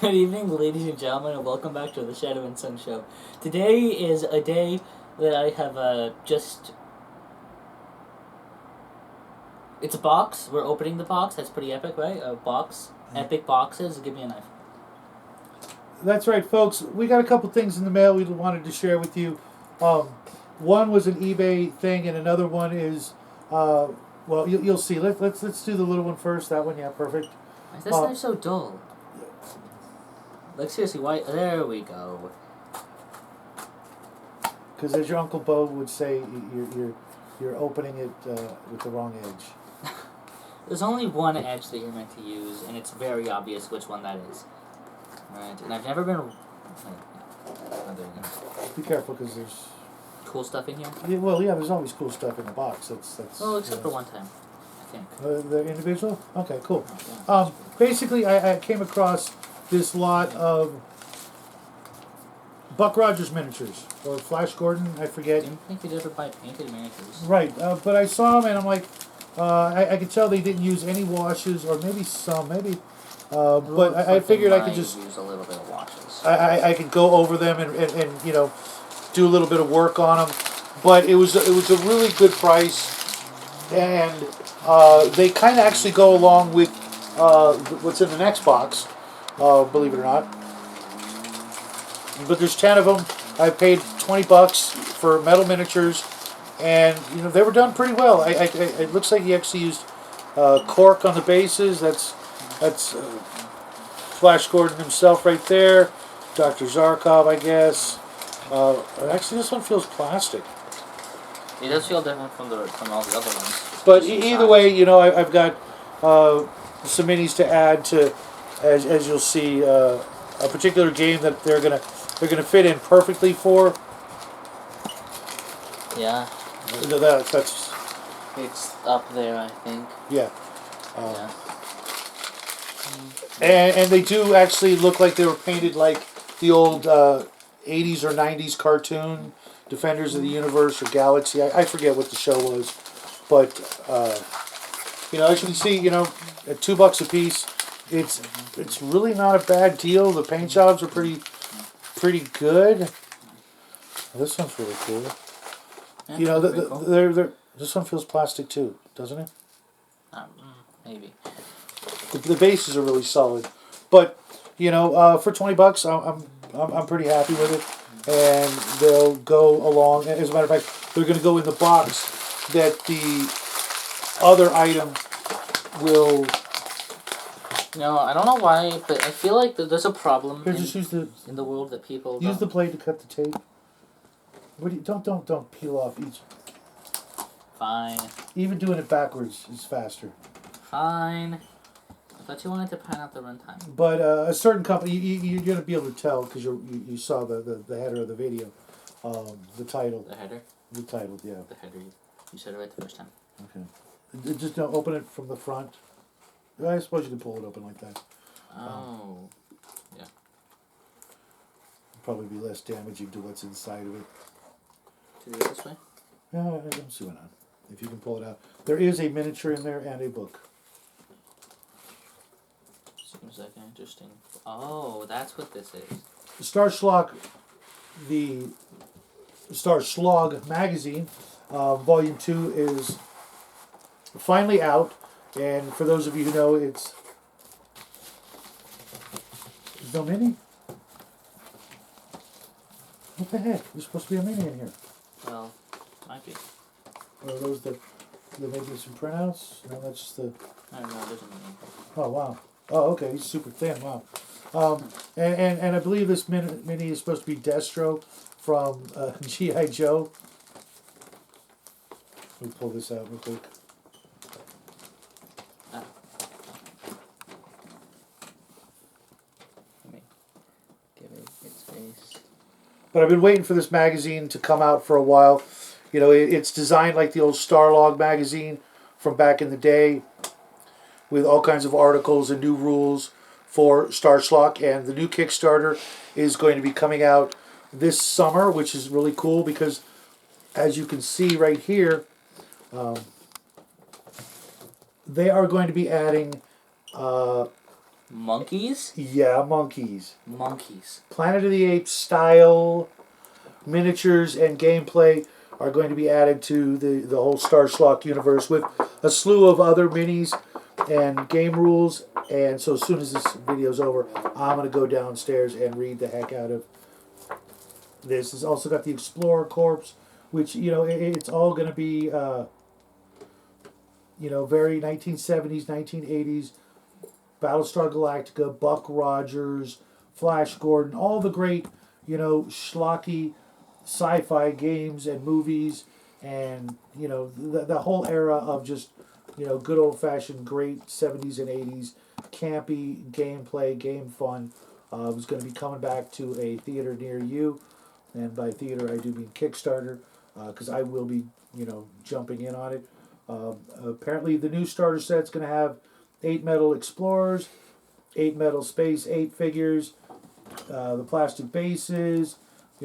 Good evening, ladies and gentlemen, and welcome back to the Shadow and Sun Show. Today is a day that I have just. It's a box. We're opening the box. That's pretty epic, right? A box. Epic boxes. Give me a knife. That's right, folks. We got a couple things in the mail we wanted to share with you. One was an eBay thing, and another one is, well, you'll see. Let's do the little one first. That one, yeah, perfect. Why is this knife so dull? Like, seriously, why? There we go. Because as your Uncle Bo would say, you're opening it with the wrong edge. There's only one edge that you're meant to use, and it's very obvious which one that is. Right, and I've never been. Oh, there you go. Be careful, because there's Cool stuff in here? yeah, there's always cool stuff in the box. That's Well, except for one time, I think. The individual? Okay, cool. Oh, yeah. Basically, I came across this lot of Buck Rogers miniatures, or Flash Gordon, I I forget. didn't think you'd ever buy painted miniatures. Right, but I saw them and I'm like, I could tell they didn't use any washes, or maybe some, but I figured I could just use a little bit of washes. I could go over them and do a little bit of work on them, but it was a really good price, and they kind of actually go along with what's in the next box, believe it or not. But there's 10 of them. I paid $20 for metal miniatures, and they were done pretty well. It looks like he actually used cork on the bases. That's Flash Gordon himself right there. Dr. Zarkov, I guess. Actually, this one feels plastic. It does feel different from all the other ones. But either way, I've got some minis to add to, as you'll see, a particular game that they're gonna fit in perfectly for. Yeah. That's It's up there, I think. yeah. Yeah. And they do actually look like they were painted like the old 80s or 90s cartoon Defenders of the Universe or Galaxy. I forget what the show was, but as you can see, at $2 a piece, it's really not a bad deal. The paint jobs are pretty good. This one's really cool. Yeah, cool. This one feels plastic too, doesn't it? Maybe. The bases are really solid, but for $20, I'm pretty happy with it, and they'll go along. As a matter of fact, they're going to go in the box that the other item will. I don't know why, but I feel like there's a problem Here, just use in the world that people use don't. the blade to cut the tape. Don't peel off each. Fine. Even doing it backwards is faster. Fine. I thought you wanted to pan out the runtime. But a certain company, you're going to be able to tell because you saw the header of the video, the title. The header? The title, yeah. The header. You said it right the first time. Okay. Just don't open it from the front. I suppose you can pull it open like that. Oh. Yeah. Probably be less damaging to what's inside of it. To do it this way? Yeah, I don't see why not. If you can pull it out. There is a miniature in there and a book. Seems like an interesting. Oh, that's what this is. Star Schlock, the Star Schlogmagazine, Volume 2 is finally out. And for those of you who know, there's no mini? What the heck? There's supposed to be a mini in here. Well, might be. Are those the maybe some printouts? No, that's just the. I don't know. There's a mini. Oh wow. Oh okay. He's super thin. Wow. And I believe this mini is supposed to be Destro from G.I. Joe. Let me pull this out real quick. Give it its face. But I've been waiting for this magazine to come out for a while. It's designed like the old Star Schlogmagazine from back in the day, with all kinds of articles and new rules for Star Schlock. And the new Kickstarter is going to be coming out this summer, which is really cool because, as you can see right here, they are going to be adding Monkeys? Yeah, monkeys. Monkeys. Planet of the Apes style miniatures and gameplay are going to be added to the whole Star Schlock universe with a slew of other minis and game rules. And so as soon as this video's over, I'm going to go downstairs and read the heck out of this. It's also got the Explorer Corps, which, it's all going to be, very 1970s, 1980s. Battlestar Galactica, Buck Rogers, Flash Gordon, all the great, schlocky sci-fi games and movies, and the whole era of just good old-fashioned great 70s and 80s campy gameplay, game fun was going to be coming back to a theater near you. And by theater I do mean Kickstarter, because I will be jumping in on it. Apparently the new starter set's going to have 8 metal explorers, 8 metal space 8 figures, the plastic bases,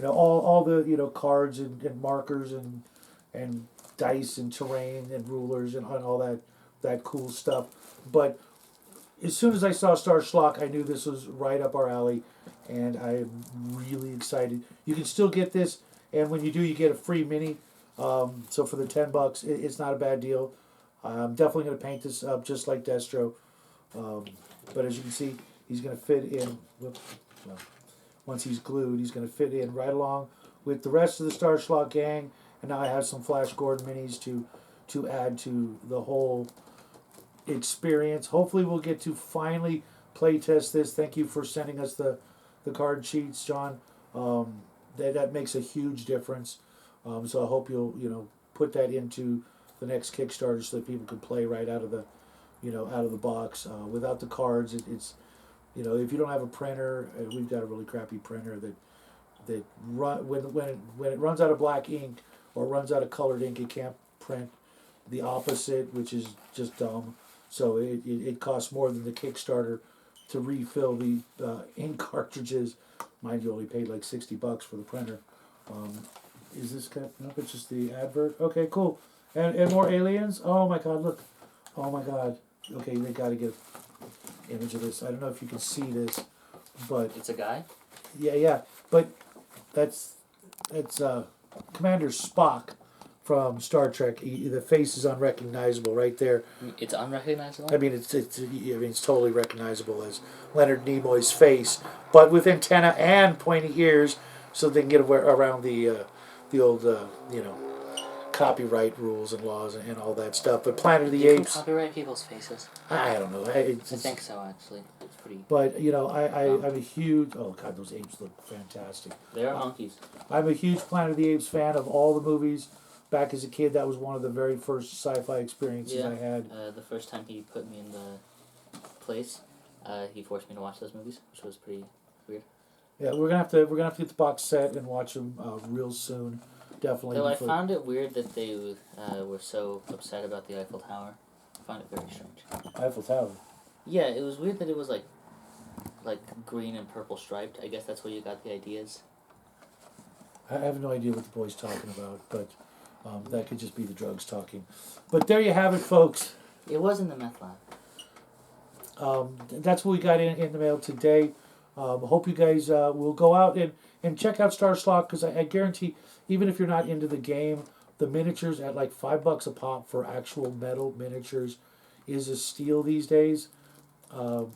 all the cards and markers and dice and terrain and rulers and all that cool stuff. But as soon as I saw Star Schlock, I knew this was right up our alley, and I'm really excited. You can still get this, and when you do, you get a free mini. So for the $10, it's not a bad deal. I'm definitely going to paint this up just like Destro. But as you can see, he's going to fit in. Once he's glued, he's going to fit in right along with the rest of the Star Schlock gang. And now I have some Flash Gordon minis to add to the whole experience. Hopefully we'll get to finally play test this. Thank you for sending us the card sheets, John. That makes a huge difference. So I hope you'll put that into the next Kickstarter so that people can play right out of the out of the box. Without the cards, it's if you don't have a printer, we've got a really crappy printer that when it runs out of black ink or runs out of colored ink, it can't print the opposite, which is just dumb. So it costs more than the Kickstarter to refill the ink cartridges. Mind you, only paid like $60 for the printer. Is this kind of, nope, it's just the advert. Okay, cool. And more aliens. Oh my God, look. Oh my God. Okay, they got to get an image of this. I don't know if you can see this, but It's a guy? yeah. But that's Commander Spock from Star Trek. The face is unrecognizable right there. It's unrecognizable? I mean, it's totally recognizable as Leonard Nimoy's face, but with antenna and pointy ears, so they can get around the old copyright rules and laws and all that stuff. But Planet of the You Apes. can copyright people's faces. I don't know. I think so, actually. It's pretty. But I'm a huge. Oh God, those apes look fantastic. They are monkeys. I'm a huge Planet of the Apes fan of all the movies. Back as a kid, that was one of the very first sci-fi experiences I had. The first time he put me in the place, he forced me to watch those movies, which was pretty weird. Yeah, we're gonna have to get the box set and watch them real soon. Definitely. Though I found it weird that they were so upset about the Eiffel Tower. I found it very strange. Eiffel Tower. Yeah, it was weird that it was like green and purple striped. I guess that's where you got the ideas. I have no idea what the boy's talking about, but that could just be the drugs talking. But there you have it, folks. It was in the meth lab. That's what we got in the mail today. Hope you guys will go out and check out Star Schlock, because I guarantee, even if you're not into the game, the miniatures at like $5 a pop for actual metal miniatures is a steal these days. And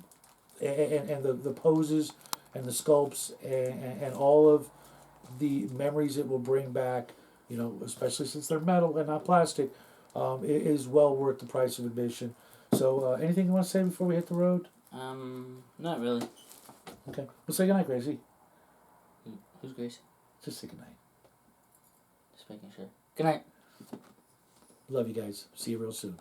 the poses and the sculpts and all of the memories it will bring back, especially since they're metal and not plastic, it is well worth the price of admission. So anything you want to say before we hit the road? Not really. Okay. Well, say goodnight, Gracie. Who's Gracie? Just say goodnight. Just making sure. Good night. Love you guys. See you real soon.